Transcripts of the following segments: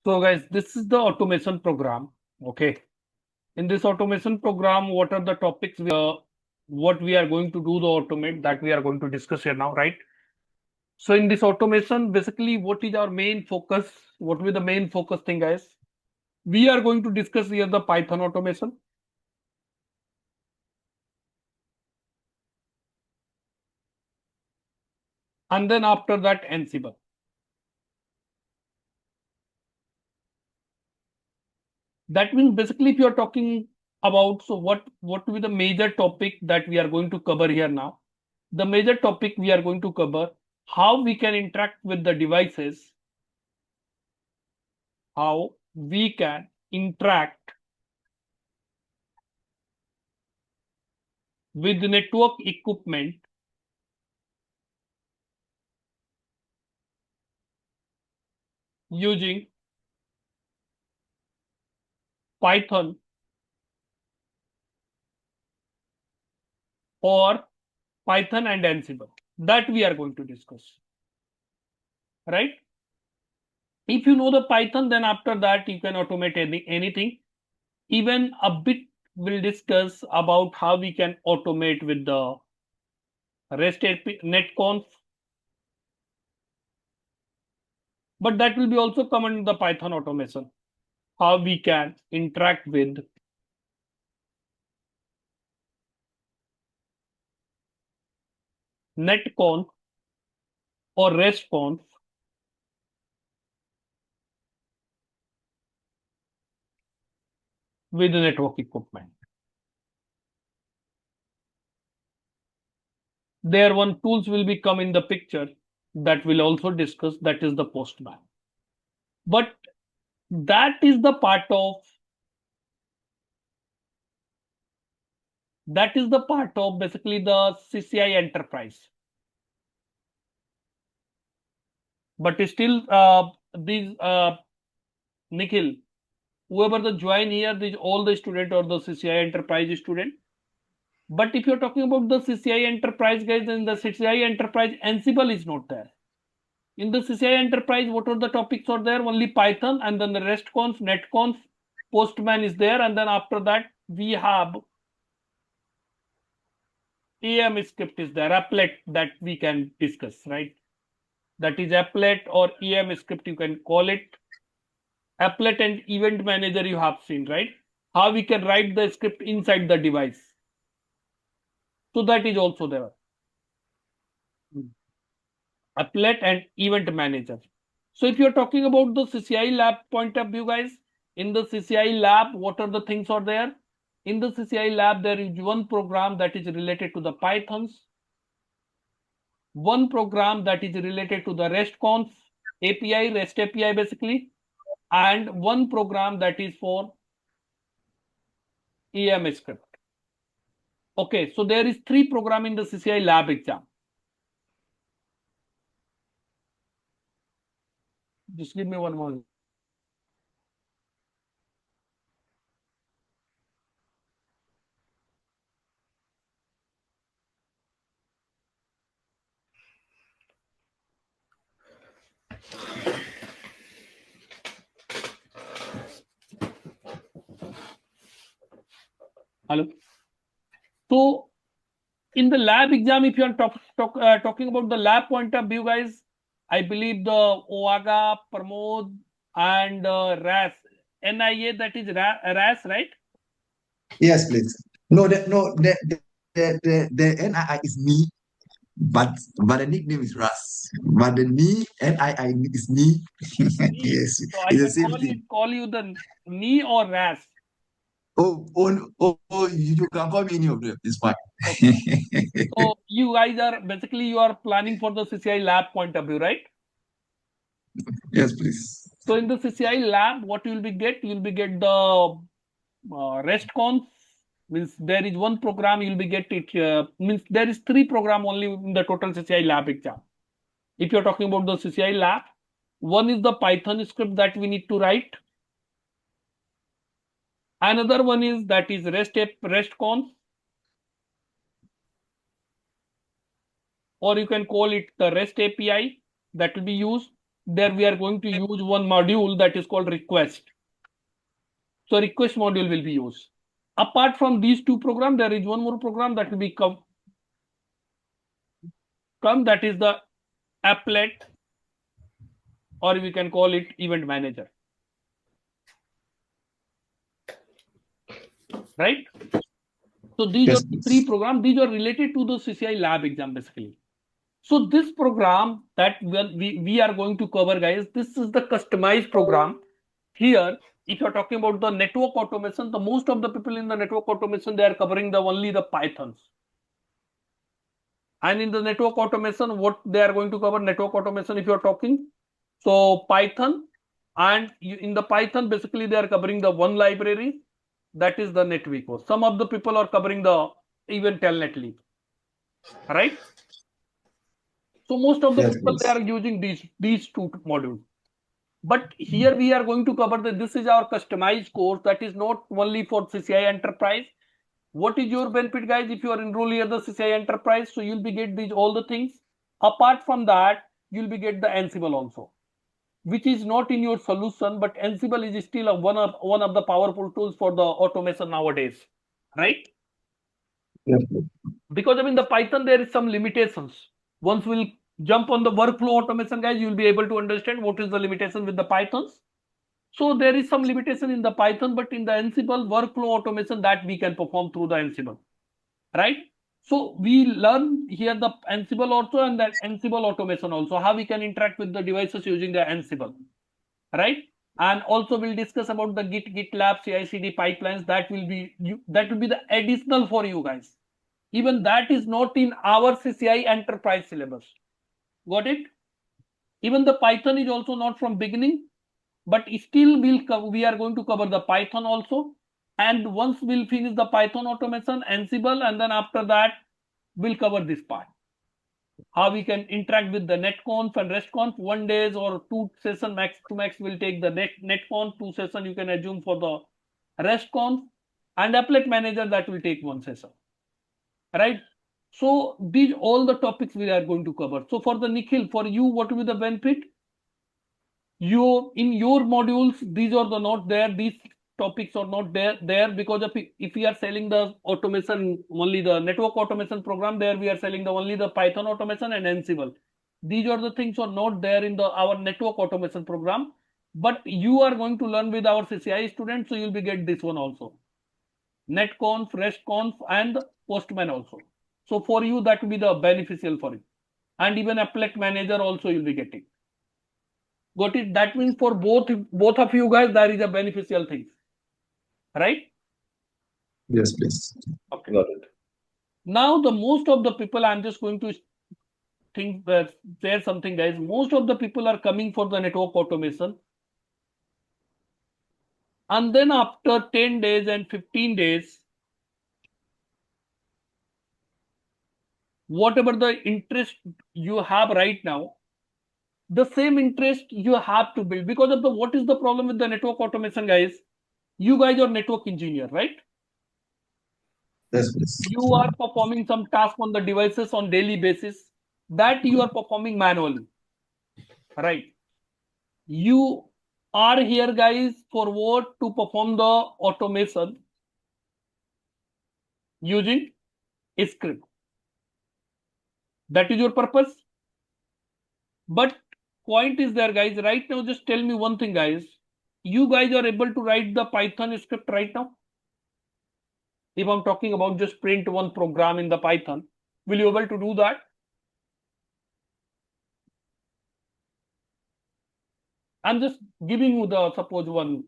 So guys, this is the automation program. Okay. In this automation program, what are the topics what we are going to do the automate that we are going to discuss here now, right? So in this automation, basically what is our main focus? What will be the main focus thing, guys? We are going to discuss here the Python automation. And then after that, Ansible. That means basically if you are talking about, so what will be the major topic that we are going to cover here now? The major topic we are going to cover how we can interact with the devices, how we can interact with the network equipment using Python or Python and Ansible. That we are going to discuss, right? If you know the Python, then after that you can automate anything. Even a bit we'll discuss about how we can automate with the REST API, netconf. But that will be also come in the Python automation. How we can interact with netconf or RESTconf with the network equipment. There one tools will be come in the picture that we'll also discuss, that is the Postman. But that is the part of basically the CCIE enterprise. But still these Nikhil, whoever the join here, these all the student or the CCIE enterprise student. But if you're talking about the CCIE enterprise guys, then the CCIE enterprise Ansible is not there. In the CCIE enterprise, what are the topics are there? Only Python, and then the RESTconf, netconf, Postman is there, and then after that we have EM script is there, applet that we can discuss, right? That is applet or EM script, you can call it. Applet and event manager you have seen, right? How we can write the script inside the device. So that is also there. Applet and event manager. So if you're talking about the CCIE lab point of view, guys, in the CCIE lab, what are the things are there? In the CCIE lab, there is one program that is related to the Pythons, one program that is related to the RESTconf API, REST API basically, and one program that is for EM script. Okay, so there is 3 program in the CCIE lab exam. Just give me one more. Hello. So in the lab exam, if you are talking about the lab point of view, guys, I believe the OAGA, Pramod, and RAS, NIA, that is RAS, right? Yes, please. No, the NII is me, but the nickname is Ras. But the me NII is me. Me. Yes, So I it's the can same thing. call you the me or RAS. You can call me any of them. It's fine. Okay. So you guys are basically you are planning for the CCI lab point of view, right? Yes, please. So in the CCI lab, what you will be get? You will be get the RESTconf, means there is one program you will be get it, means there is 3 program only in the total CCI lab exam. If you're talking about the CCI lab, one is the Python script that we need to write. Another one is that is RESTconf, or you can call it the REST API that will be used. there we are going to use one module that is called request. So request module will be used. Apart from these two programs, there is one more program that will be come that is the applet, or we can call it event manager. Right? So these Yes, are please. three programs. These are related to the CCI lab exam basically. So this program that we are going to cover, guys, this is the customized program. Here, if you're talking about the network automation, the most of the people in the network automation, they are covering the only the Pythons. And in the network automation, what they are going to cover network automation if you're talking. So Python, and in the Python, basically they are covering the one library, that is the NetWeaver. Some of the people are covering the even telnetly, right? So most of the Yes, people, they please. are using these two modules. But here we are going to cover that this is our customized course that is not only for CCI Enterprise. What is your benefit, guys, if you are enrolled here the CCI Enterprise? So you'll be get these all the things. Apart from that, you'll be get the Ansible also, which is not in your solution, but Ansible is still one of the powerful tools for the automation nowadays, right? Yes, please. Because I mean the Python, there is some limitations. Once we'll jump on the workflow automation, guys, you'll be able to understand what is the limitation with the Pythons. So there is some limitation in the Python, but in the Ansible workflow automation that we can perform through the Ansible, right? So we learn here the Ansible also and that Ansible automation also, how we can interact with the devices using the Ansible, right? And also we'll discuss about the GitLab, CI/CD pipelines. That will be the additional for you guys. Even that is not in our CCI enterprise syllabus. Got it? Even the Python is also not from beginning, but still we are going to cover the Python also. And once we'll finish the Python automation, Ansible, and then after that, we'll cover this part. How we can interact with the netconf and restconf. 1 days or 2 session max to max will take the netconf, 2 session you can assume for the restconf, and applet manager that will take 1 session, right? So these all the topics we are going to cover. So for the Nikhil, for you, what will be the benefit? You in your modules, these are the not there. These topics are not there because if we are selling the automation, only the network automation program, there we are selling the only the Python automation and Ansible. These are the things are not there in the our network automation program. But you are going to learn with our CCI students, so you'll be get this one also. Netconf, restconf, and postman also. So for you, that will be the beneficial for you. And even applet manager also you'll be getting. Got it? That means for both of you guys, there is a beneficial thing, right? Yes, please. Okay. Got it. Now the most of the people, I'm just going to think that there's something, guys. Most of the people are coming for the network automation, and then after 10 days and 15 days, whatever the interest you have right now, the same interest you have to build. Because of the what is the problem with the network automation, guys? You guys are network engineer, right? Yes, please. You are performing some task on the devices on daily basis that you are performing manually, right? You are here, guys, for what? To perform the automation using a script. That is your purpose. But point is there, guys. Right now, just tell me one thing, guys. You guys are able to write the Python script right now? If I'm talking about just print one program in the Python, will you able to do that? I'm just giving you the suppose one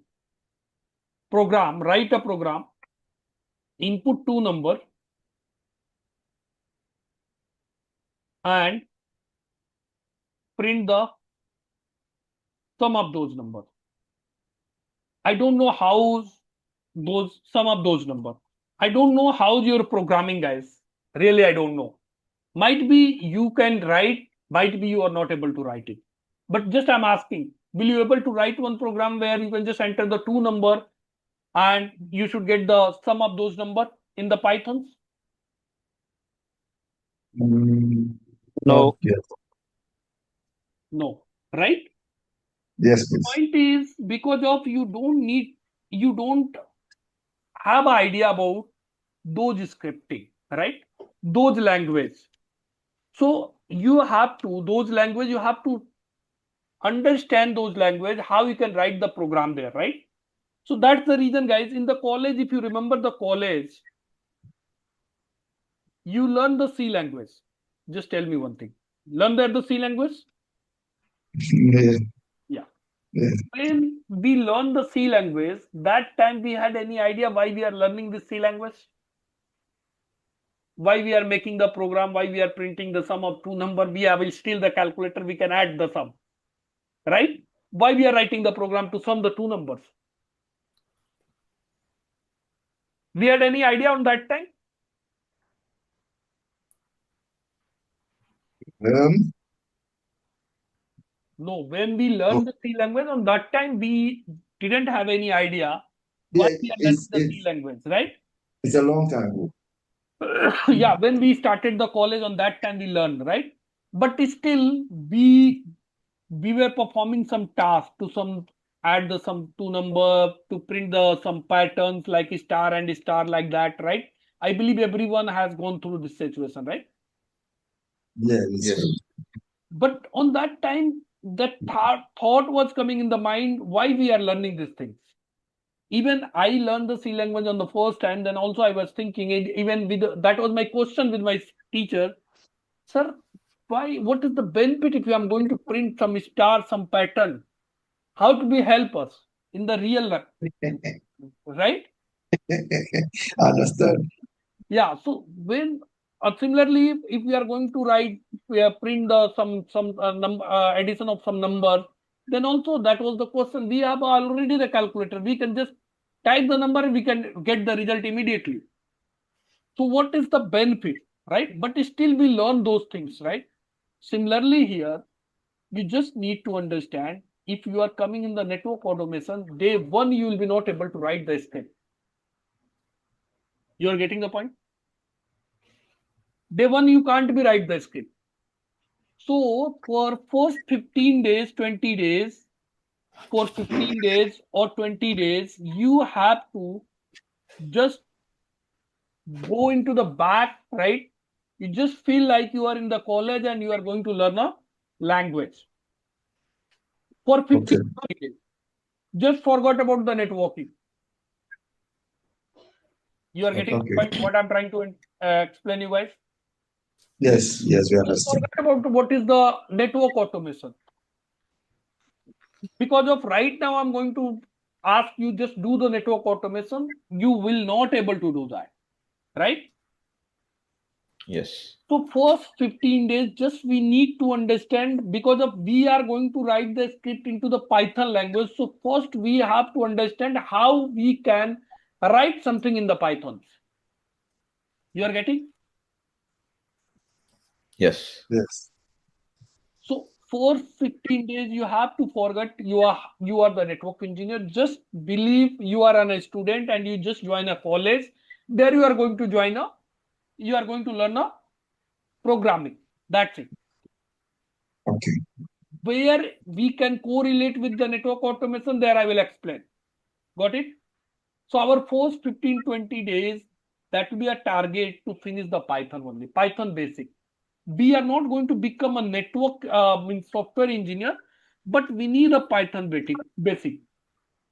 program, write a program, input 2 number, and print the sum of those numbers. I don't know how those sum of those numbers. I don't know how you're programming, guys. Really, I don't know. Might be you can write, might be you are not able to write it. But just I'm asking, will you able to write one program where you can just enter the 2 number and you should get the sum of those number in the Pythons? Mm, No. not yet. No, right? Yes, please. Point is because of you don't have an idea about those scripting, right? Those language. So you have to those language you have to understand those language how you can write the program there, right? So that's the reason, guys. In the college, if you remember the college, you learn the C language. Just tell me one thing. Learn that the C language? Yes, Yeah. yes. When we learn the C language, that time we had any idea why we are learning this C language? Why we are making the program? Why we are printing the sum of two number? We have still the calculator. We can add the sum, right? Why we are writing the program to sum the two numbers? We had any idea on that time? Um, No. When we oh, learned the C language, on that time we didn't have any idea why yeah, we are learning it's the C it's language, right? it's a long time ago. Yeah, when we started the college, on that time we learned, right? But still we were performing some task to some add the some two number to print the some patterns like star and star like that, right? I believe everyone has gone through this situation, right? Yeah, it's Yes. true. But on that time, the thought was coming in the mind why we are learning these things. Even I learned the C language on the first time. Then also I was thinking, even with that was my question with my teacher, sir, why? What is the benefit if I am going to print some star, some pattern? How to be help us in the real life, right? Understand. Yeah. So when similarly, if we are going to write, we are print the some addition of some number, then also that was the question. We have already the calculator. We can just type the number and we can get the result immediately. So what is the benefit, right? But still we learn those things, right? Similarly here, you just need to understand if you are coming in the network automation, day one you will be not able to write the script. You are getting the point? Day one you can't be write the script. So for first 15 days, 20 days, for 15 days or 20 days, you have to just go into the back, right? You just feel like you are in the college and you are going to learn a language for 15 Okay. days. Just forgot about the networking. You are getting the Okay. point what I'm trying to explain you guys. Yes, yes, we Just understand. forget about what is the network automation. Because of right now, I'm going to ask you just do the network automation. You will not able to do that, right? Yes. So first 15 days, just we need to understand because of we are going to write the script into the Python language. So first we have to understand how we can write something in the Python. You are getting? Yes. Yes. So for 15 days, you have to forget you are the network engineer. Just believe you are a student and you just join a college. There you are going to you are going to learn a programming. That's it. Okay. Where we can correlate with the network automation, there I will explain. Got it? So our first 15, 20 days, that will be a target to finish the Python only, Python basic. We are not going to become a network means software engineer, but we need a Python basic.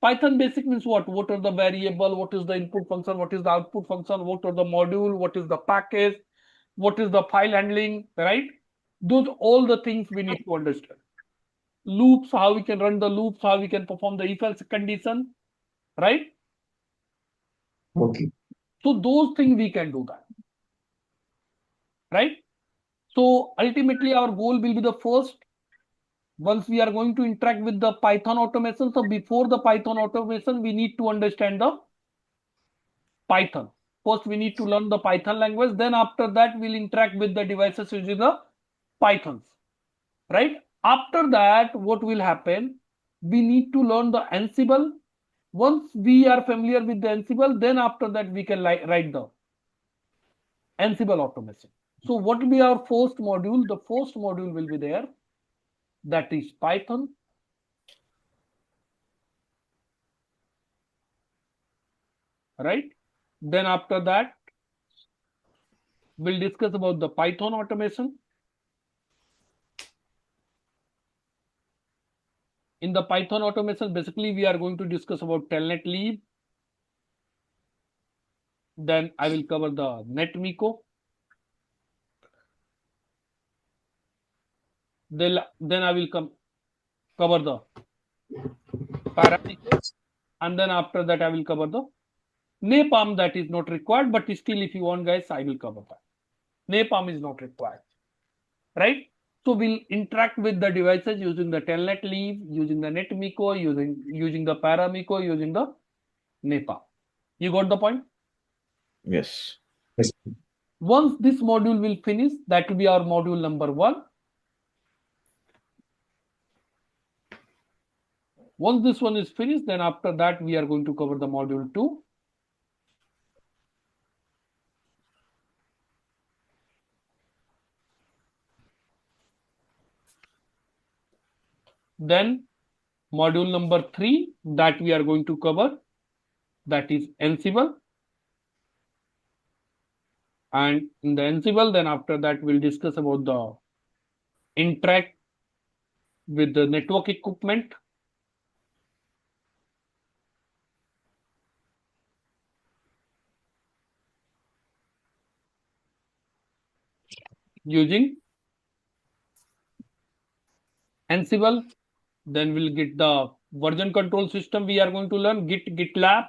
Python basic means what? What are the variable? What is the input function? What is the output function? What are the module? What is the package? What is the file handling? Right? Those all the things we need to understand. Loops, how we can run the loops, how we can perform the if else condition, right? Okay. So those things we can do that, right? So ultimately our goal will be the first once we are going to interact with the Python automation. So before the Python automation, we need to understand the Python. First, we need to learn the Python language. Then after that, we'll interact with the devices using the Pythons, right? After that, what will happen? We need to learn the Ansible. Once we are familiar with the Ansible, then after that, we can write the Ansible automation. So what will be our first module? The first module will be there. That is Python. right? Then after that, we'll discuss about the Python automation. In the Python automation, basically we are going to discuss about telnet leave. Then I will cover the netmico. Then I will cover the paramico, and then after that I will cover the napalm. That is not required, but still if you want guys, I will cover that. Napalm is not required, right? So we'll interact with the devices using the telnet leave, using the netmico, using the paramico, using the napalm. You got the point? Yes. Yes. Once this module will finish, that will be our module number 1. Once this one is finished, then after that we are going to cover the module 2. Then module number 3 that we are going to cover, that is Ansible. And in the Ansible, then after that we'll discuss about the interact with the network equipment using Ansible. Then we'll get the version control system. We are going to learn Git, GitLab,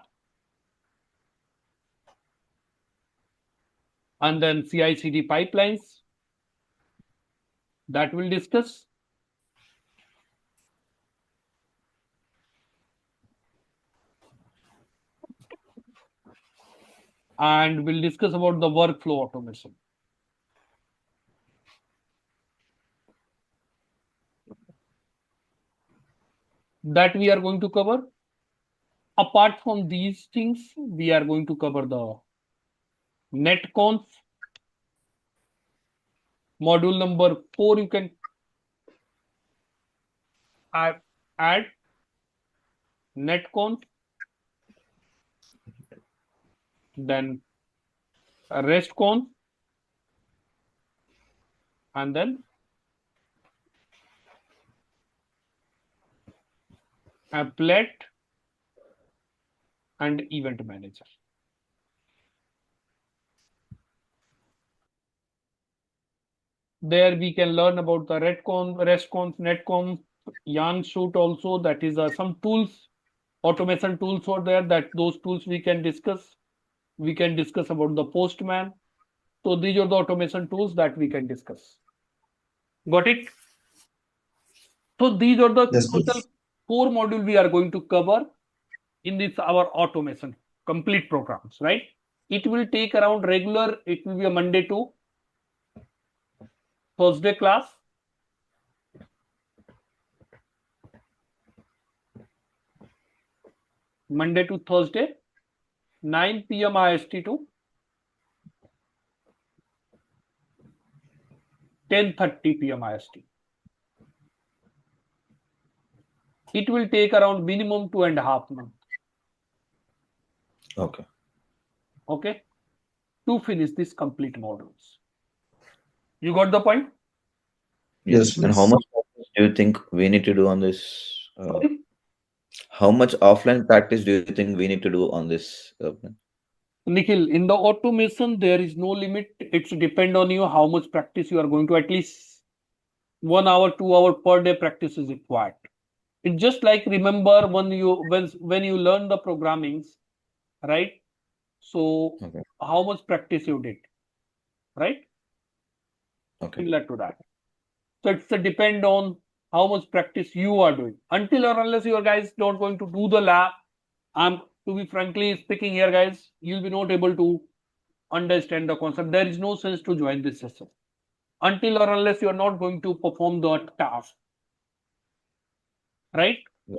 and then CI/CD pipelines that we'll discuss. And we'll discuss about the workflow automation. That we are going to cover. Apart from these things, we are going to cover the netconf. Module number 4, you can add netconf, then restconf, and then applet and event manager. There we can learn about the restconf, netconf, yarn shoot also. That is some tools, automation tools are there. That those tools we can discuss. We can discuss about the postman. So these are the automation tools that we can discuss. Got it? So these are the Yes, total please. 4 modules we are going to cover in this our automation complete programs, right? It will take around regular, it will be a Monday to Thursday class. Monday to Thursday, 9 p.m. IST to 10:30 p.m. IST. It will take around minimum 2.5 months. Okay. Okay. To finish this complete modules. You got the point? Yes, And how please. much practice do you think we need to do on this? Sorry? How much offline practice do you think we need to do on this? Nikhil, in the automation, there is no limit. It's depend on you how much practice you are going to. At least 1 hour, 2 hour per day practice is required. It's just like remember when you learn the programmings, right? So Okay. how much practice you did, right? Okay. Similar to that. So it's a depend on how much practice you are doing. Until or unless you guys not going to do the lab, I'm to be frankly speaking here, guys, you'll be not able to understand the concept. There is no sense to join this session until or unless you are not going to perform the task, right? Yeah.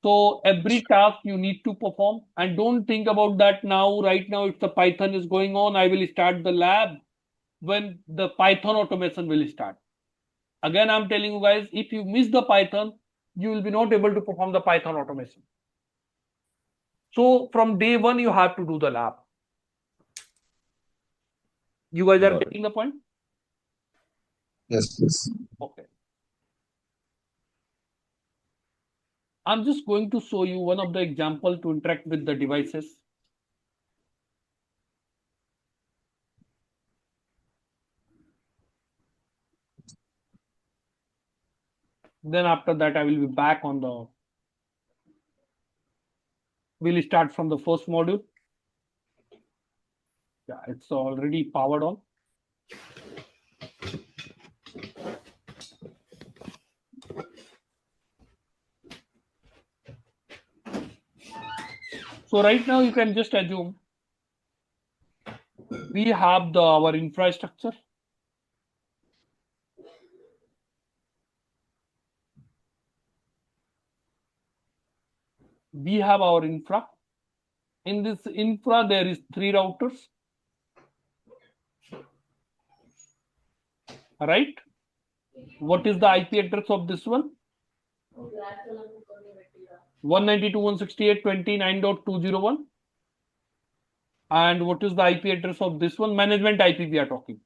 So every task you need to perform, and don't think about that now. Right now, if the Python is going on, I will start the lab when the Python automation will start. Again, I'm telling you guys, if you miss the Python, you will be not able to perform the Python automation. So from day one, you have to do the lab. You guys are Got it. getting the point? Yes, please. Okay. I'm just going to show you one of the example to interact with the devices. Then after that, I will be back on the, we'll start from the first module. Yeah, it's already powered on. So right now you can just assume we have our infrastructure. We have our infra. In this infra, there is 3 routers. Right? What is the IP address of this one? 192.168.29.201. And what is the IP address of this one? Management IP we are talking.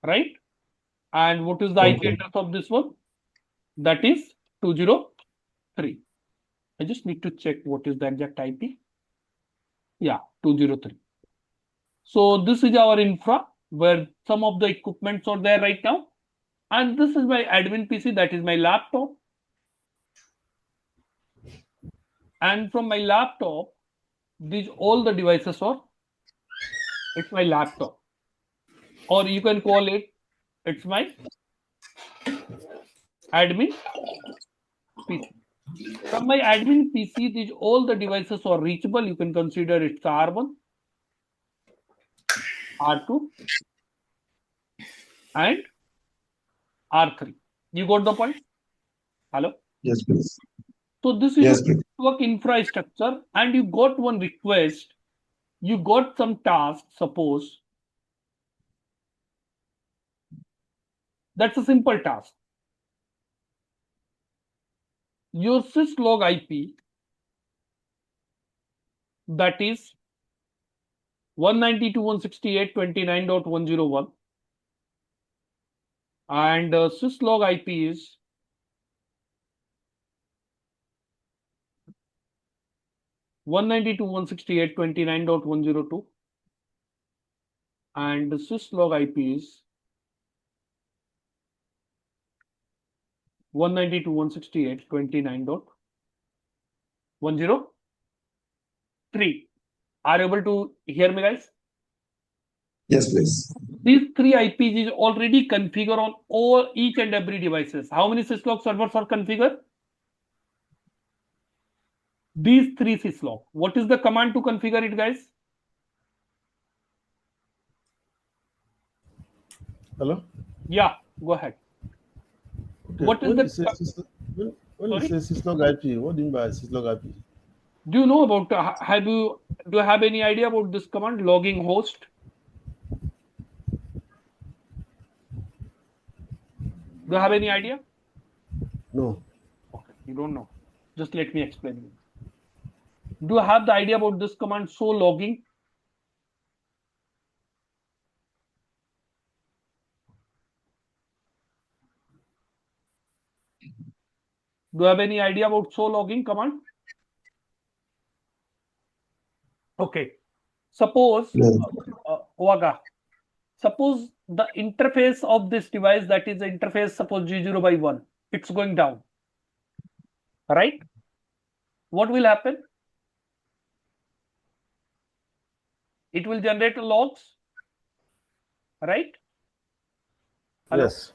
Right? And what is the IP address of this one? That is 203. I just need to check what is the exact IP. Yeah, 203. So this is our infra where some of the equipments are there right now. And this is my admin PC, that is my laptop. And from my laptop, these all the devices are, it's my laptop. Or you can call it, it's my admin PC. From my admin PC, these all the devices are reachable. You can consider it's R1, R2, and R3. You got the point? Hello? Yes, please. So this is Yes, your please. network infrastructure, and you got one request. You got some task, suppose. That's a simple task. Your syslog IP, that is 192.168.29.101, and syslog IP is 192.168.29.102, and the syslog IP is 192.168.29.103. Are you able to hear me, guys? Yes, please. These 3 IPs is already configured on each and every devices. How many syslog servers are configured? These 3 syslog. What is the command to configure it, guys? Hello? Yeah, go ahead. Okay. What is When the you say syslog IP, what do you mean by syslog IP? Do you know about do you have any idea about this command, logging host? Do you have any idea? No. Okay, you don't know. Just let me explain you. Do you have the idea about this command, show logging? Do you have any idea about show logging command? Okay. Suppose, Waga, suppose the interface of this device, that is the interface, suppose G0/1, it's going down. Right? What will happen? It will generate logs. Right? Hello? Yes.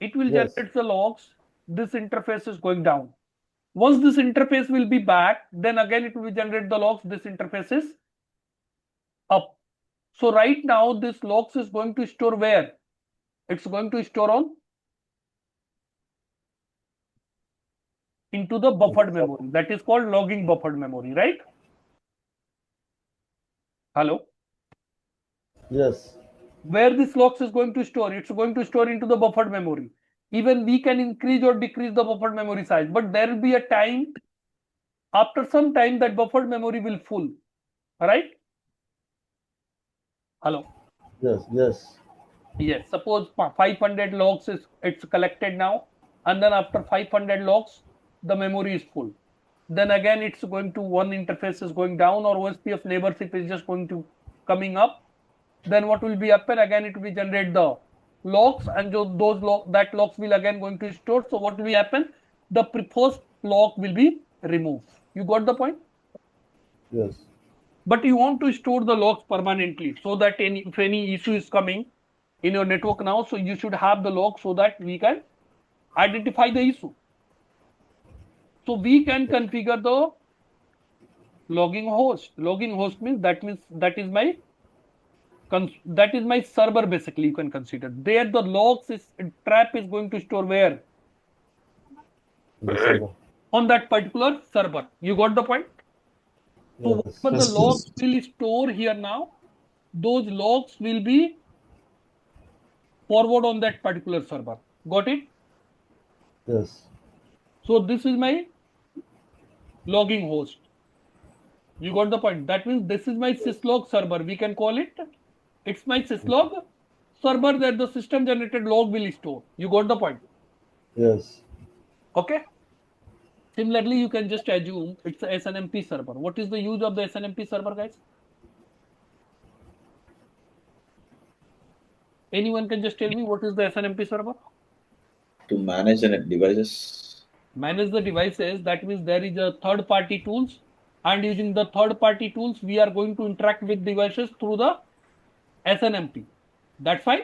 It will Yes. generate the logs. This interface is going down. Once this interface will be back, then again it will generate the logs. This interface is up. So right now this logs is going to store where? It's going to store on into the buffered memory. That is called logging buffered memory, right? Hello? Yes. Where this logs is going to store? It's going to store into the buffered memory. Even we can increase or decrease the buffered memory size, but there will be a time After some time, that buffered memory will full, right? Hello. Yes. Yes. Suppose 500 logs is it's collected now, and then after 500 logs, the memory is full. Then again, it's going to one interface is going down, or OSPF neighborship is just going to coming up. Then what will be happen? Again, it will generate the logs, and that logs will again going to store. So what will happen? The first log will be removed. You got the point? Yes. But you want to store the logs permanently, so that if any issue is coming in your network now, so you should have the log so that we can identify the issue. So we can configure the logging host. Logging host means that is my server. Basically, you can consider there the logs is trap is going to store where The server. on that particular server. You got the point? So Yes. whatever the Yes, logs please. will store here now, those logs will be forward on that particular server. Got it? Yes. So this is my logging host. You got the point? That means this is my syslog server. We can call it. It's my syslog server that the system generated log will store. You got the point? Yes. Okay. Similarly, you can just assume it's a SNMP server. What is the use of the SNMP server, guys? Anyone can just tell me what is the SNMP server? To manage the devices. Manage the devices. That means there is a third-party tools, and using the third-party tools, we are going to interact with devices through the SNMP. That's fine.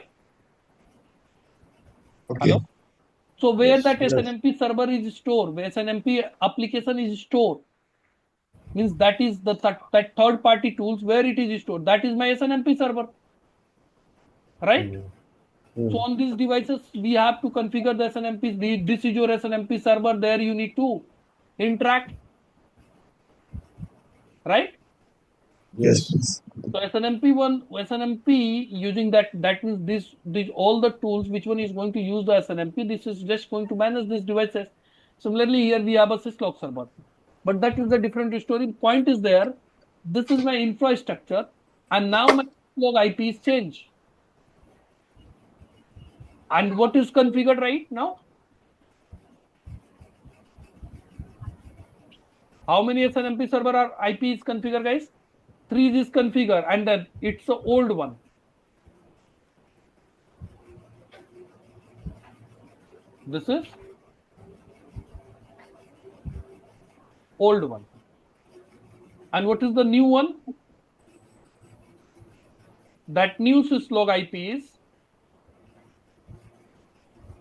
Okay. Hello. So where Yes. that Yes. SNMP server is stored, where SNMP application is stored, means that is that third-party tools where it is stored. That is my SNMP server, right? So on these devices, we have to configure the SNMP. This is your SNMP server. There you need to interact, right? Yes, Yes. please. So SNMP using that means this all the tools. Which one is going to use the SNMP? This is just going to manage these devices. Similarly, here we have a syslog server, but that is the different story. Point is there. This is my infrastructure, and now my syslog IP is changed. And what is configured right now? How many SNMP server are IP is configured, guys? 3 is configured, and then it's the old one. This is old one. And what is the new one? That new syslog IP is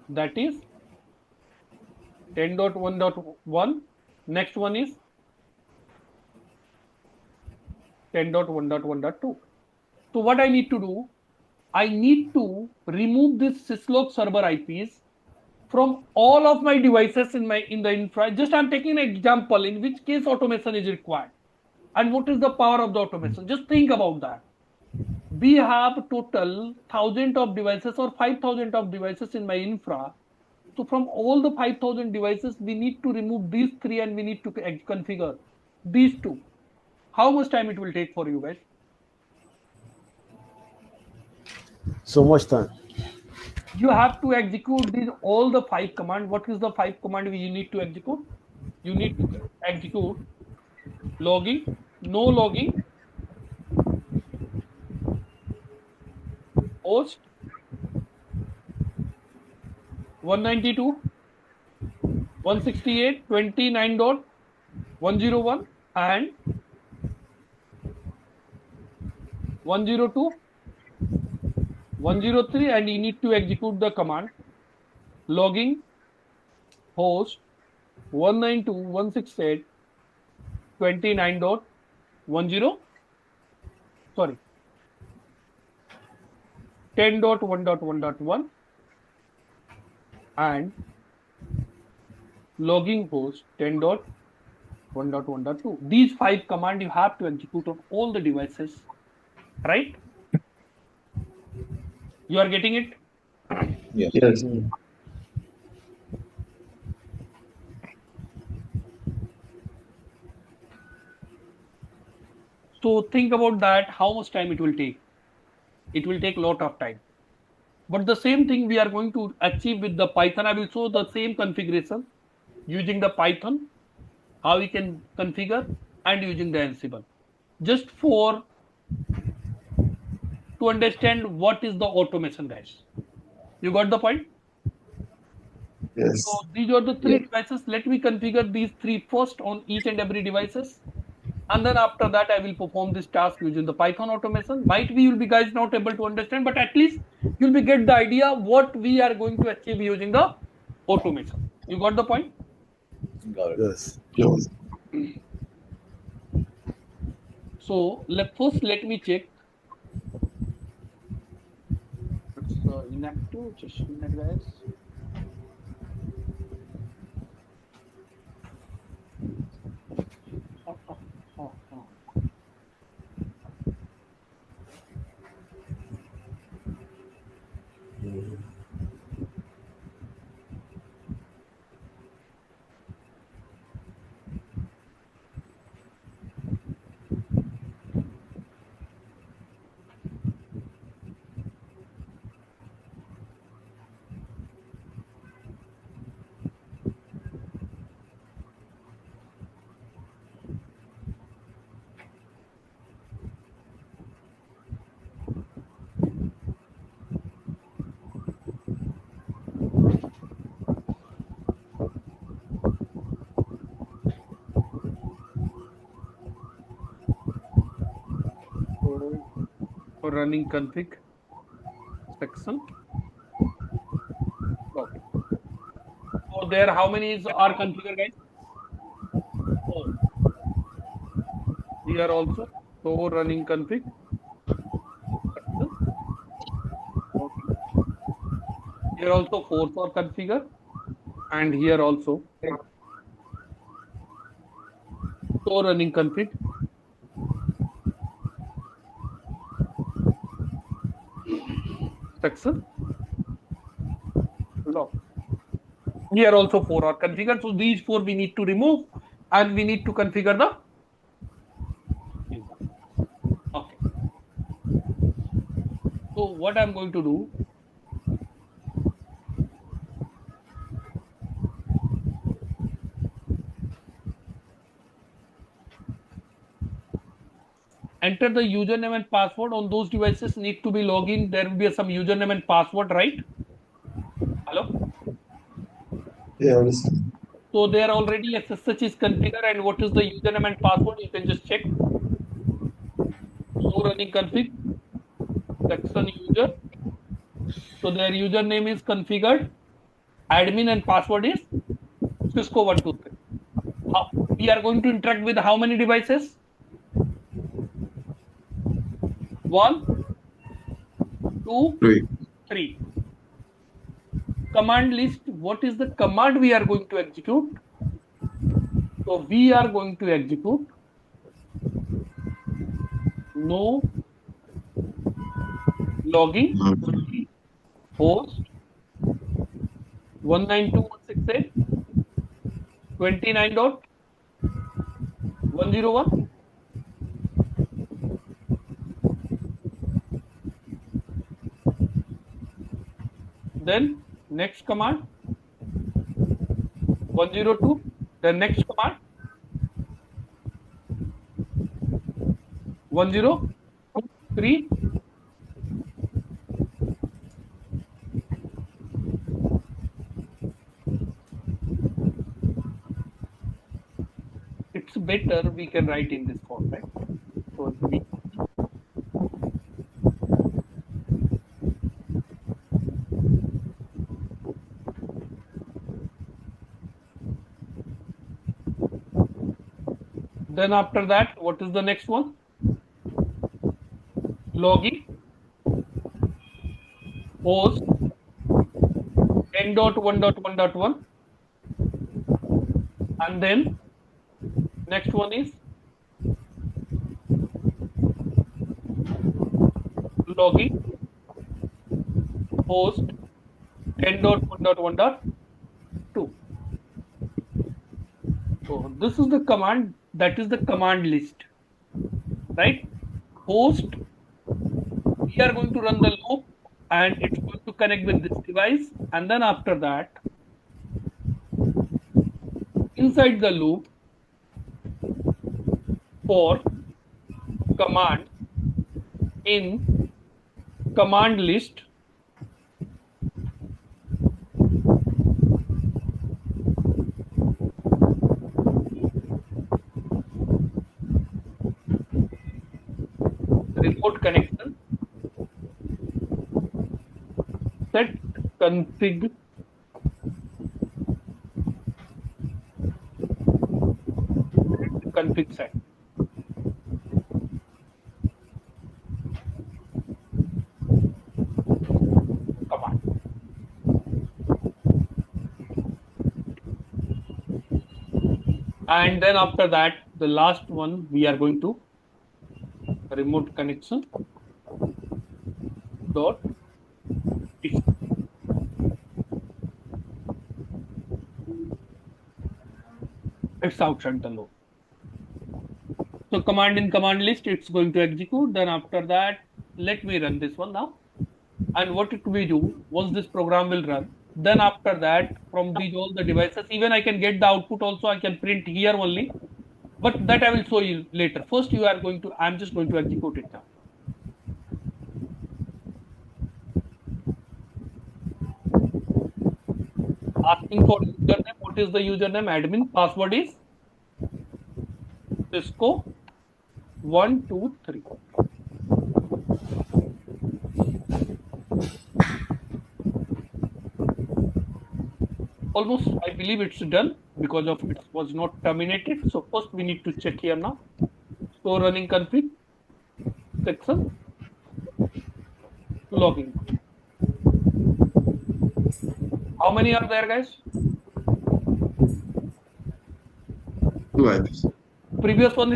that is 10.1.1. Next one is 10.1.1.2. So what I need to do? I need to remove this syslog server IPs from all of my devices in the infra. Just I'm taking an example in which case automation is required. And what is the power of the automation? Just think about that. We have total 1,000 of devices or 5,000 of devices in my infra. So from all the 5,000 devices, we need to remove these 3 and we need to configure these 2. How much time it will take for you guys? So much time. You have to execute all the 5 commands. What is the 5 command you need to execute? You need to execute logging, no logging, host 192.168.29.101 and 102, 103, and you need to execute the command logging host 192.168.29.10, sorry, 10.1.1.1 and logging host 10.1.1.2. These 5 commands you have to execute on all the devices, right? You are getting it? Yes. Yes. So think about that, how much time it will take. It will take a lot of time. But the same thing we are going to achieve with the Python. I will show the same configuration using the Python, how we can configure, and using the Ansible. Just for to understand what is the automation, guys. You got the point? Yes. So these are the three Yeah. devices. Let me configure these three first on each and every devices. And then after that, I will perform this task using the Python automation. Might be you'll be guys not able to understand, but at least you'll be get the idea what we are going to achieve using the automation. You got the point? Got it. Yes. Yes. So let me check. It's inactive. Just a minute, guys. Oh, oh, oh, oh. So for running config section. Okay. So there, how many are configured, guys? Four. Here also. So running config section. Okay. Here also four for configure, and here also. So running config section. Log. Here also four are configured. So these four we need to remove, and we need to configure the. Okay. So what I'm going to do. Enter the username and password on those devices need to be login. There will be some username and password, right? Hello. Yeah, I understand. So there already SSH is configured, and what is the username and password? You can just check. So running config section user. So their username is configured. Admin and password is Cisco 123. We are going to interact with how many devices? 1, 2, Great. 3. Command list. What is the command we are going to execute? So we are going to execute no logging host 192.168.29.101. Then next command 102. Then next command 103. It's better we can write in this format. So then after that, what is the next one? Login host 10.1.1.1, and then next one is login host 10.1.1.2. So this is the command, that is the command list. right? Host, we are going to run the loop and it's going to connect with this device. And then after that, inside the loop for command in command list, remote connection, set config set command. And then after that, the last one, we are going to remote connection dot it's outside the loop. So command in command list, it's going to execute. Then after that, let me run this one now. And what it will do, once this program will run, then after that, from these all the devices, even I can get the output also, I can print here only. But that I will show you later. First, I'm just going to execute it now. Asking for username. What is the username? Admin. Password is Cisco 123. Almost, I believe it's done because of it was not terminated. So first we need to check here now. So running config section logging. How many are there, guys? Two IPs. Previous one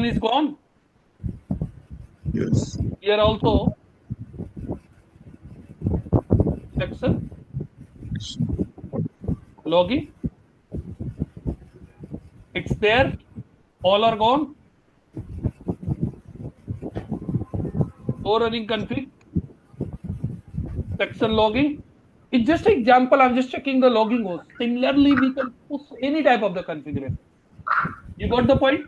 is gone. Yes. Here also section logging. It's there. All are gone. So running config section logging. It's just an example. I'm just checking the logging host. Similarly, we can push any type of the configuration. You got the point?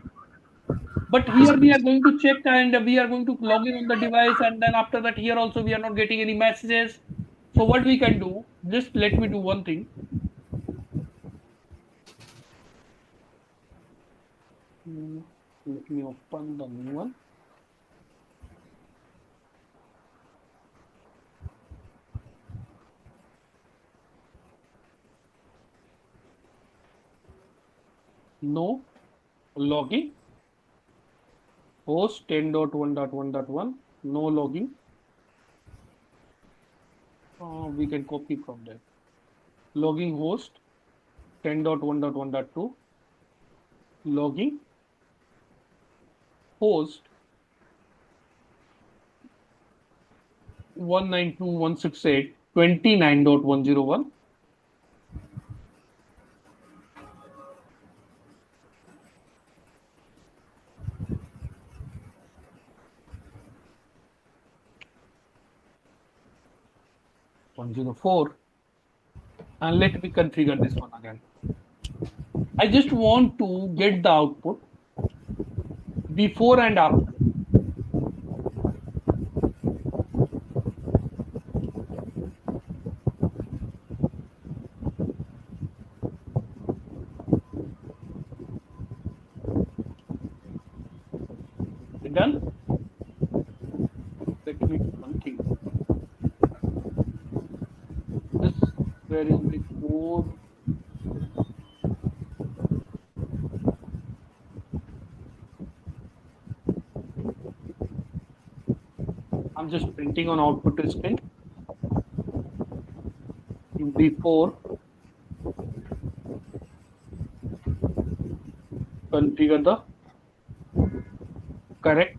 But here we are going to check and we are going to log in on the device, and then after that here also we are not getting any messages. So what we can do, just let me do one thing. Let me open the new one. No logging. Host 10.1.1.1. No logging. We can copy from there. Logging host 10.1.1.2. Logging host 192.168.29.101. And let me configure this one again. I just want to get the output before and after. Done? Let me do one thing. This, where is my code? I'm just printing on output screen. Before configure the correct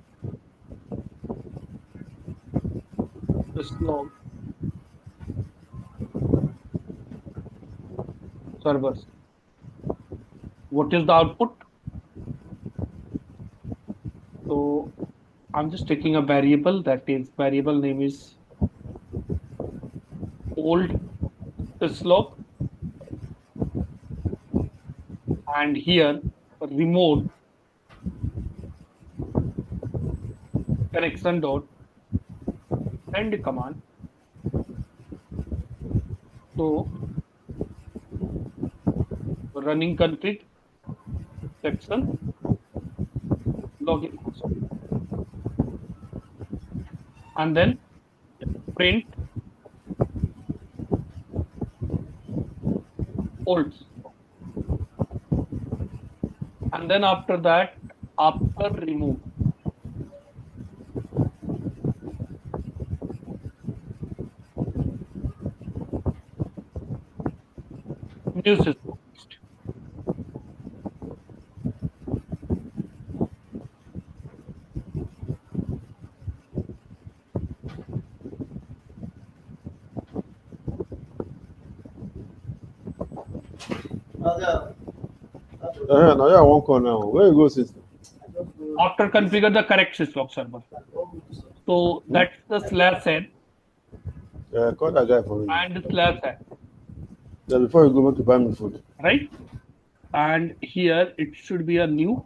log servers. What is the output? So I'm just taking a variable, that is variable name is old syslog, and here remote connection dot send command. So running config section login console, and then print old, and then after that, after remove new system. Now you want call now. Where you go, sister? After configure the correct syslog server. So that's the /n Call that guy for me. and /n, Yeah, before you go, make you buy me food. right? And here it should be a new.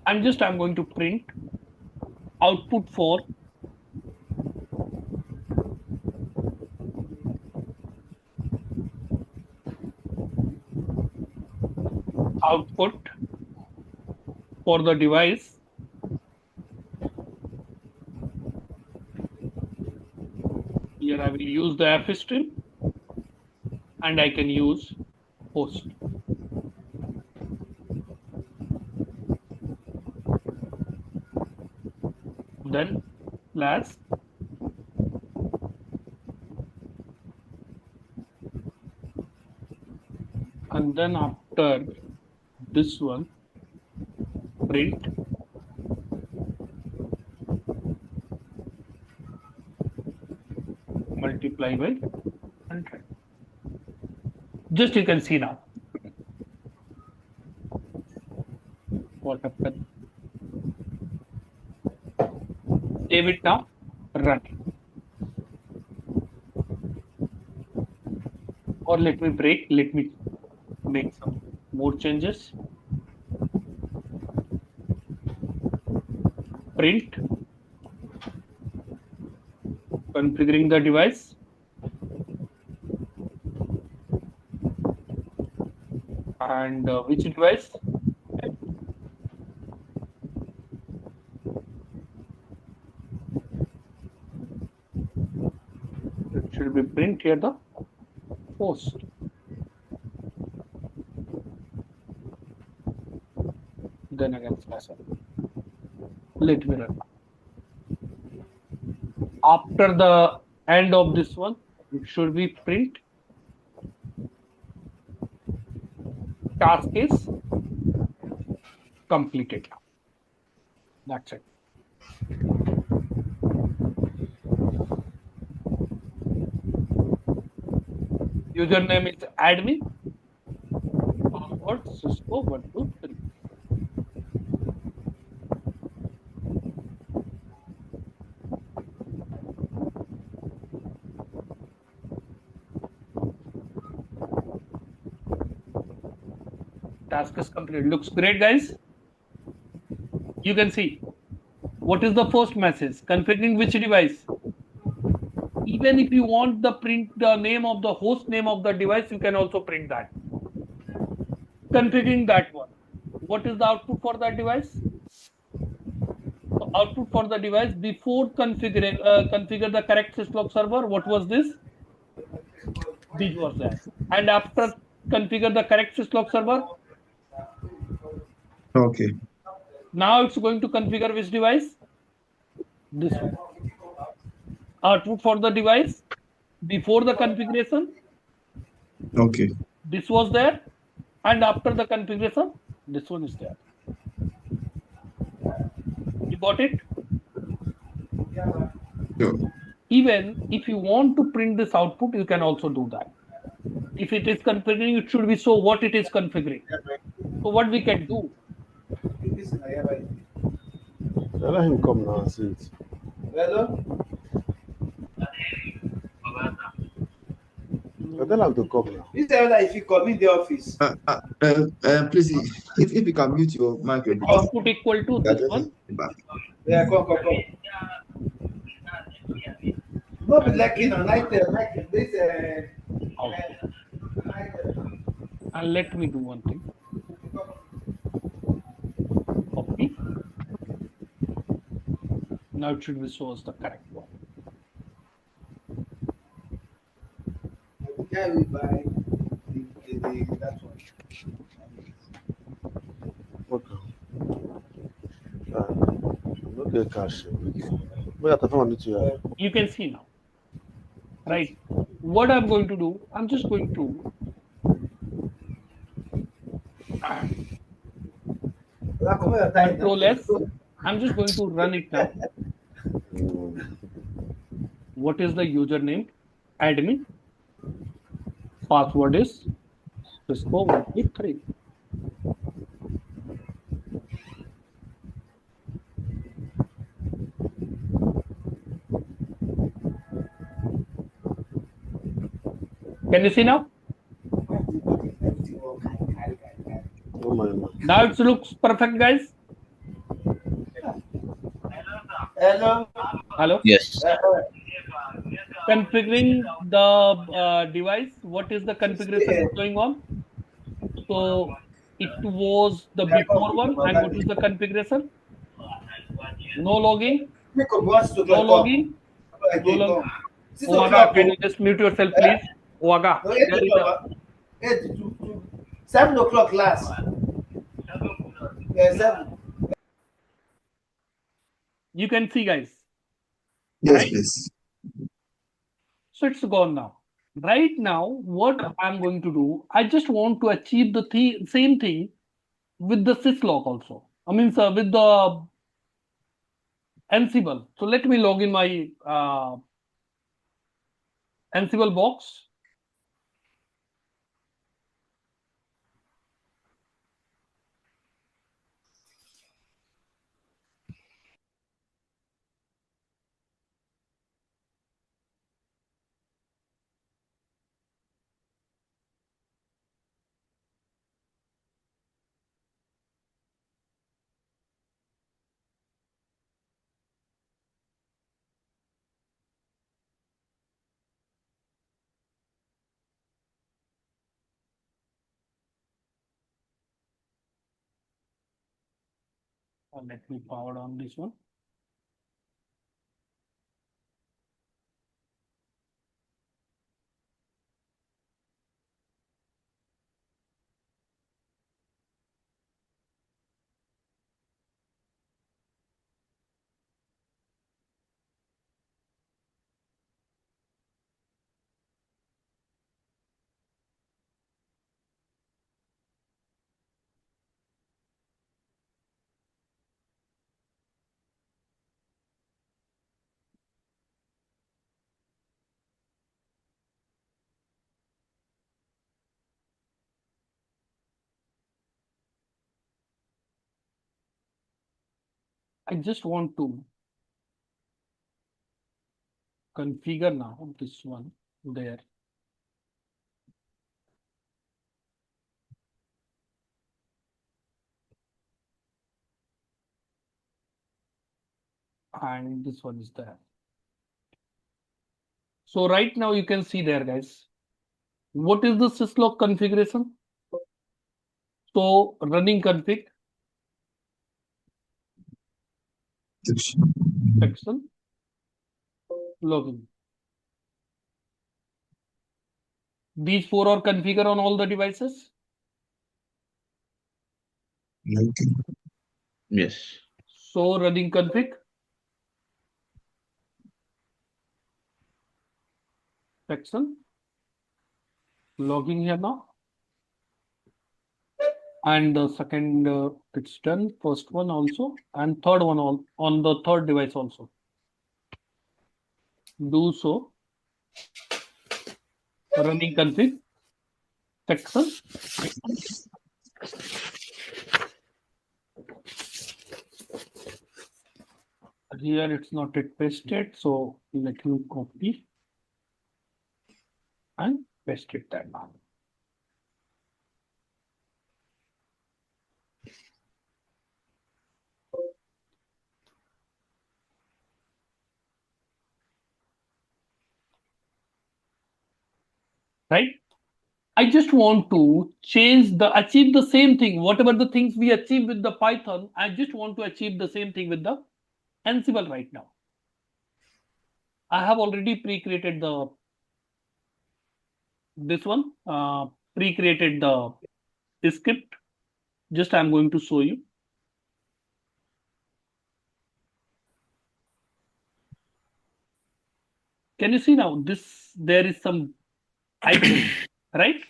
I'm going to print output for output for the device here. I will use the f string and I can use host. Then slash and then after this one print multiply by 100. Just you can see now what happened. Save it now, run it. Or let me make some more changes. Print configuring the device, and which device? It should be print here the host. Then again slash n. Let me run. After the end of this one, it should be print task is completed. That's it. Username is admin. Password Cisco 123. Task is complete. Looks great, guys. You can see what is the first message, configuring which device. Even if you want the print the name of the host name of the device, you can also print that. Configuring that one. What is the output for that device? So output for the device before configure the correct syslog server. What was this? This was that. And after configure the correct syslog server. Okay. Now it's going to configure which device? This one. Output for the device before the configuration. Okay. This was there, and after the configuration, this one is there. You got it? Sure. Even if you want to print this output, you can also do that. If it is configuring, it should be show what it is configuring. So what we can do? Let him come now and see it. I tell him to come now. You tell that if you come in the office. Please, if you can mute your mic a bit. Output equal to this one. Yeah, come. Not be like in a night this and let me do one thing. Copy. Now it should be show us the correct one. carry by that one. Okay. Okay, cash. Wait, I found it here. You can see now. Right. What I'm going to do, I'm just going to Control S. I'm just going to run it now. What is the username? Admin. Password is Cisco 123. Can you see now? Oh my God. Now it looks perfect, guys. Hello. Hello. Yes. Configuring the device. What is the configuration going on? So it was the before one, and what is the configuration? No logging. No logging. No log. Oaga, can you just mute yourself, please? Oaga. 7 o'clock last. Yeah, 7. You can see, guys. Yes, Right? please. So it's gone now. Right now, what I'm going to do, I just want to achieve the same thing with the syslog also. I mean, sir, with the Ansible. So let me log in my Ansible box. Let me power on this one. I just want to configure now this one there. And this one is there. So right now you can see there, guys. What is the syslog configuration? So running config section login. These 4 are configured on all the devices. Okay. Yes. So running config section logging here now. And the second it's done, first one also, and third one on the third device also. do so. Running config section. Here it's not yet pasted, so let me copy and paste it there now. Right? I just want to achieve the same thing. Whatever the things we achieve with the Python, I just want to achieve the same thing with the Ansible right now. I have already pre-created pre-created the script. Just I'm going to show you. Can you see now? There is some IP, right?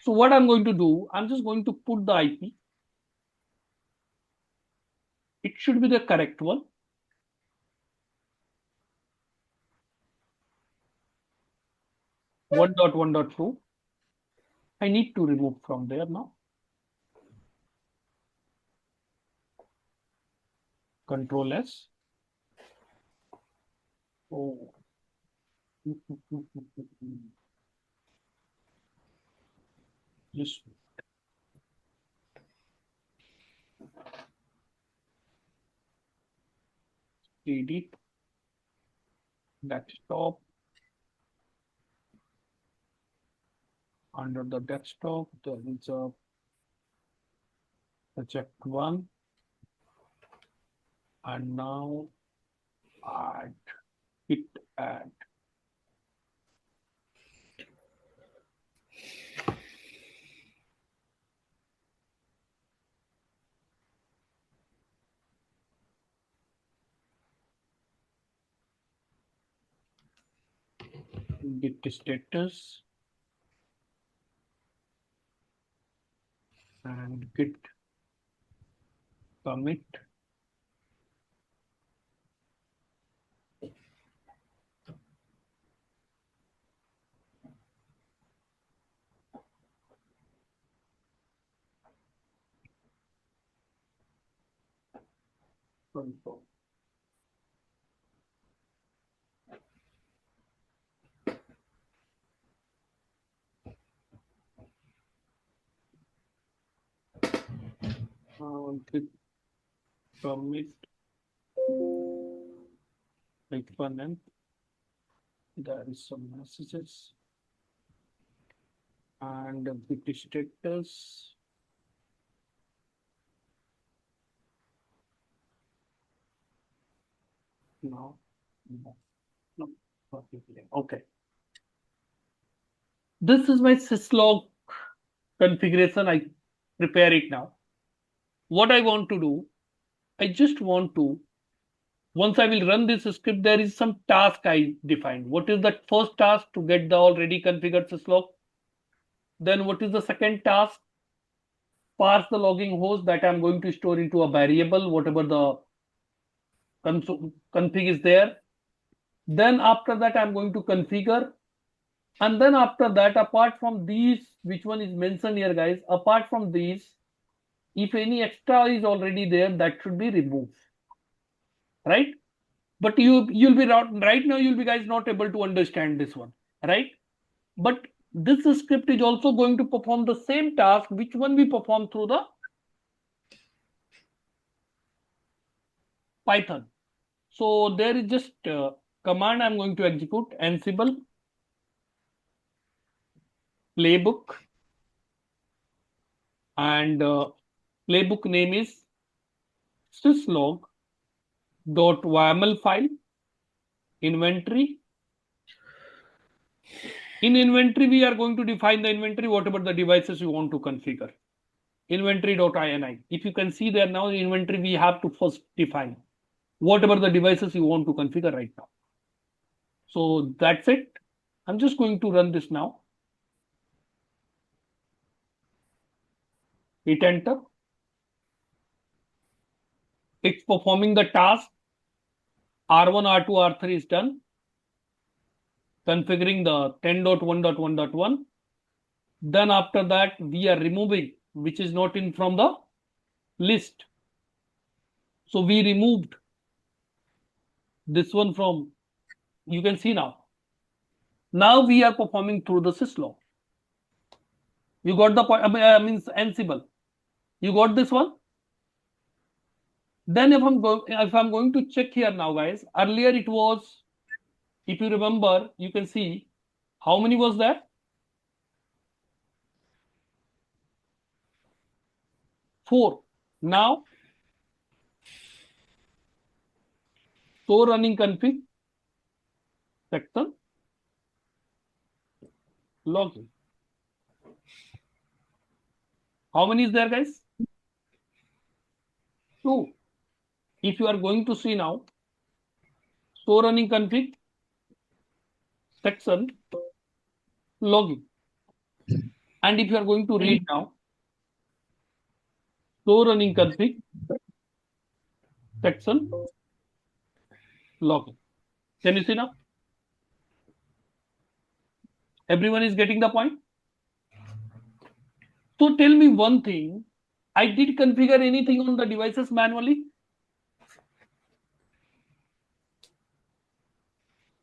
So what I'm going to do, I'm just going to put the IP. It should be the correct one. 1.1.2. I need to remove from there now. Control S. Oh. Just edit desktop. Under the desktop, there is a project one. And now hit add. Git status and git commit. Control. Git commit Python and there is some messages and git status. No. Okay. This is my syslog configuration. I prepare it now. What I want to do, I just want to, once I will run this script, there is some task I defined. What is that first task? To get the already configured syslog. Then what is the second task? Parse the logging host that I'm going to store into a variable, whatever the config is there. Then after that, I'm going to configure. And then after that, apart from these, which one is mentioned here, guys, apart from these, if any extra is already there, that should be removed. Right? But you'll be right now, you'll be guys not able to understand this one, right? But this script is also going to perform the same task, which one we perform through the Python. So there is just a command I'm going to execute, Ansible playbook, and playbook name is syslog.yml file inventory. In inventory, we are going to define the inventory, whatever the devices you want to configure. Inventory.ini. If you can see there now, in inventory, we have to first define whatever the devices you want to configure right now. So that's it. I'm just going to run this now. Hit enter. It's performing the task. R1, R2, R3 is done. configuring the 10.1.1.1. Then after that, we are removing which is not in from the list. So we removed this one from, you can see now. Now we are performing through the syslog. You got the point? Means Ansible. You got this one? Then if I'm going to check here now, guys, earlier it was, if you remember, you can see how many was there? 4. Now, so running config section login. How many is there, guys? 2. If you are going to see now, so running config section login. And if you are going to read now, so running config section login. Can you see now? Everyone is getting the point? So tell me one thing. I did configure anything on the devices manually?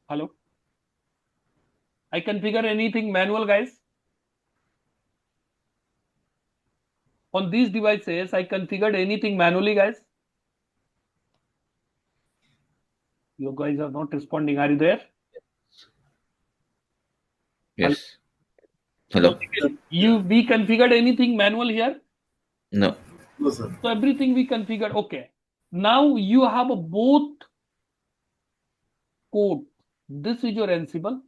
Hello? I configure anything manual, guys? On these devices, I configured anything manually, guys? You guys are not responding. Are you there? Yes. Hello. We configured anything manual here? No. No, sir. So everything we configured. Okay. Now you have a both code. This is your Ansible.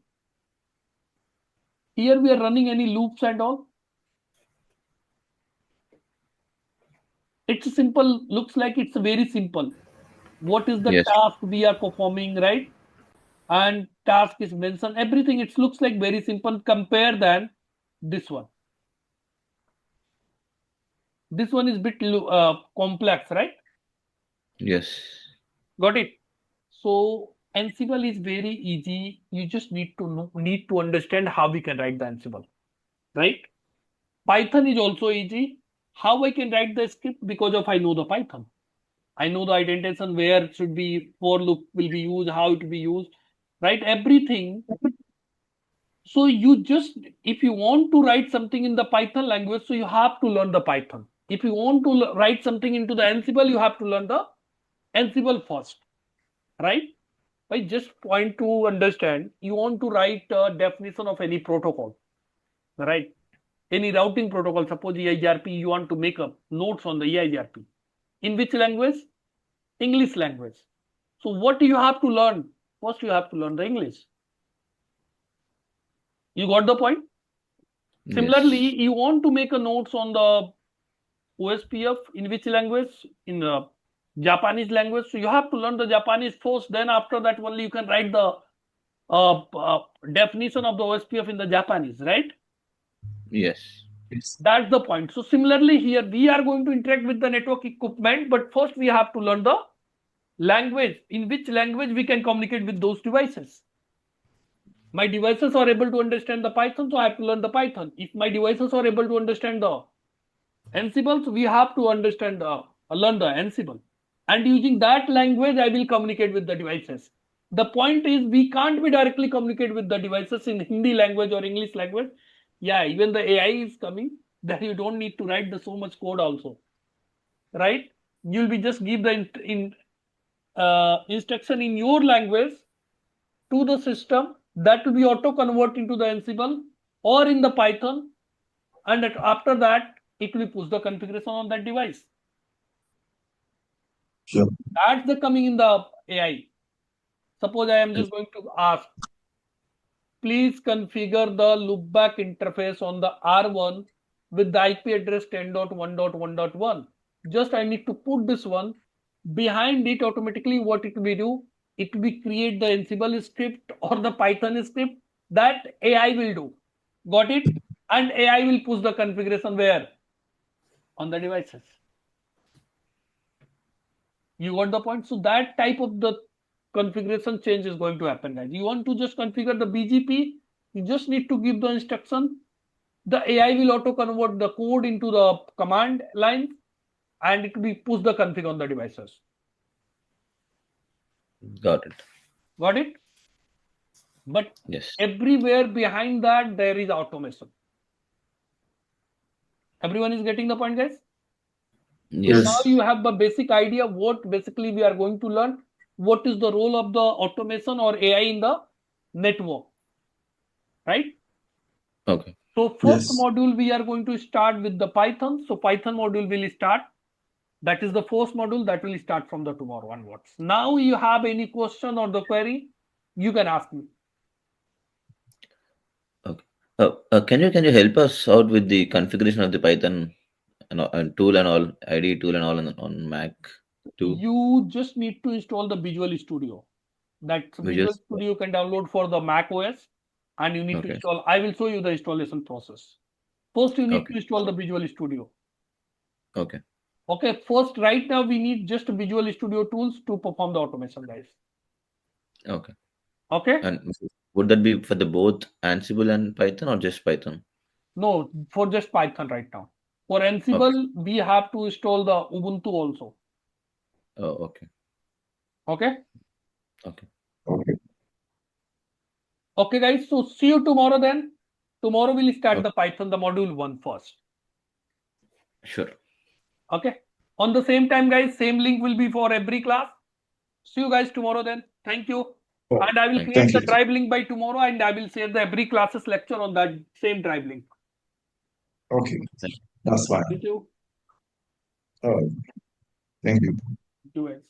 Here we are running any loops and all. It's simple. Looks like it's very simple. What is the Yes. task we are performing, right? And task is mentioned. Everything. It looks like very simple. Compare than this one. This one is bit complex, right? Yes. Got it. So Ansible is very easy. You just need to understand how we can write the Ansible, right? Python is also easy. How I can write the script? Because of I know the Python. I know the identification where it should be, for loop will be used, how it will be used, right? Everything. So you just, if you want to write something in the Python language, so you have to learn the Python. If you want to write something into the Ansible, you have to learn the Ansible first, right? I just point to understand, you want to write a definition of any protocol, right? Any routing protocol, suppose EIGRP, you want to make up notes on the EIGRP. In which language? English language. So what do you have to learn? First, you have to learn the English. You got the point? Yes. Similarly, you want to make a notes on the OSPF in which language? In Japanese language. So you have to learn the Japanese first. Then after that only you can write the definition of the OSPF in the Japanese, right? Yes. That's the point. So similarly here we are going to interact with the network equipment, but first we have to learn the language. In which language we can communicate with those devices. My devices are able to understand the Python, so I have to learn the Python. If my devices are able to understand the Ansible, so we have to understand learn the Ansible. And using that language, I will communicate with the devices. The point is, we can't be directly communicate with the devices in Hindi language or English language. Yeah, even the AI is coming, that you don't need to write the so much code also, right? You'll be just give the instruction in your language to the system, that will be auto convert into the Ansible or in the Python, and after that it will push the configuration on that device. Sure. That's the coming in the AI. Suppose I am just going to ask, please configure the loopback interface on the R1 with the IP address 10.1.1.1. Just I need to put this one. Behind it, automatically what it will do, it will create the Ansible script or the Python script that AI will do. Got it? And AI will push the configuration where? On the devices. You got the point? So that type of the configuration change is going to happen, guys. You want to just configure the BGP, you just need to give the instruction. The AI will auto convert the code into the command line, and it will push the config on the devices. Got it. Got it? But Yes. everywhere behind that, there is automation. Everyone is getting the point, guys? Yes. So now you have the basic idea what basically we are going to learn. What is the role of the automation or AI in the network, right? Okay. So first Yes. module we are going to start with the Python. So Python module will start. That is the first module that will start from the tomorrow onwards. Now you have any question or the query, you can ask me. Okay. Can you help us out with the configuration of the Python and tool and all, IDE tool and all on Mac too? You just need to install the Visual Studio. That Visual Studio you can download for the Mac OS, and you need to Okay. install. I will show you the installation process. First, you need Okay. to install the Visual Studio. Okay. Okay, first, right now we need just Visual Studio tools to perform the automation, guys. Okay. Okay. And would that be for the both Ansible and Python or just Python? No, for just Python right now. For Ansible, we have to install the Ubuntu also. Oh, okay. Okay. Okay. Okay. Okay, guys. So see you tomorrow then. Tomorrow we'll start Okay. the Python, the module 1 first. Sure. Okay. On the same time, guys, same link will be for every class. See you guys tomorrow then. Thank you. Oh, And I will thank create you. the drive link by tomorrow, and I will share the every classes lecture on that same drive link. Okay. Thank That's fine. Thank you. All right. Thank you. You guys.